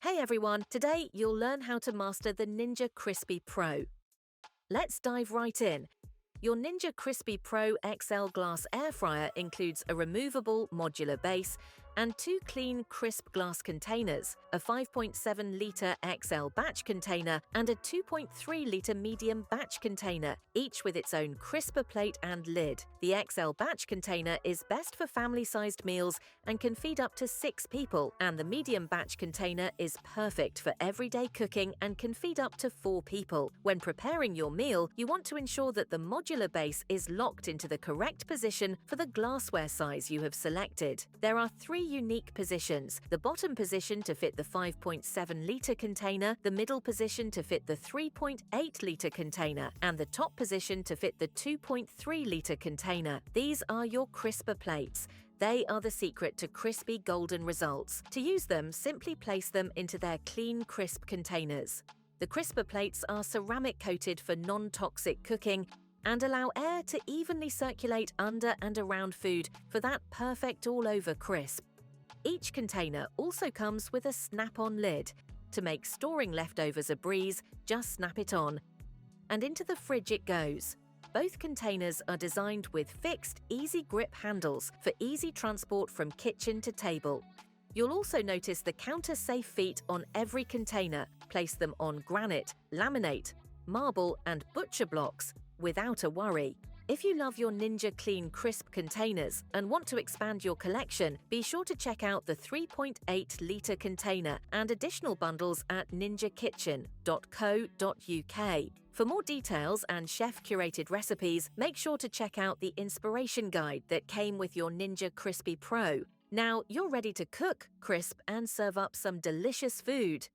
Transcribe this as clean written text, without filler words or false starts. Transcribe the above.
Hey everyone, today you'll learn how to master the Ninja Crispi Pro. Let's dive right in. Your Ninja Crispi Pro XL glass air fryer includes a removable modular base and two clean crisp glass containers, a 5.7-litre XL batch container and a 2.3-litre medium batch container, each with its own crisper plate and lid. The XL batch container is best for family-sized meals and can feed up to 6 people, and the medium batch container is perfect for everyday cooking and can feed up to 4 people. When preparing your meal, you want to ensure that the modular base is locked into the correct position for the glassware size you have selected. There are 3 unique positions: the bottom position to fit the 5.7-litre container, the middle position to fit the 3.8-litre container, and the top position to fit the 2.3-litre container. These are your crisper plates. They are the secret to crispy golden results. To use them, simply place them into their clean, crisp containers. The crisper plates are ceramic coated for non-toxic cooking and allow air to evenly circulate under and around food for that perfect all-over crisp. Each container also comes with a snap-on lid. To make storing leftovers a breeze, just snap it on, and into the fridge it goes. Both containers are designed with fixed, easy grip handles for easy transport from kitchen to table. You'll also notice the counter-safe feet on every container. Place them on granite, laminate, marble, and butcher blocks without a worry. If you love your Ninja Clean Crisp containers and want to expand your collection, be sure to check out the 3.8-litre container and additional bundles at ninjakitchen.co.uk. For more details and chef-curated recipes, make sure to check out the inspiration guide that came with your Ninja Crispi Pro. Now you're ready to cook, crisp, and serve up some delicious food.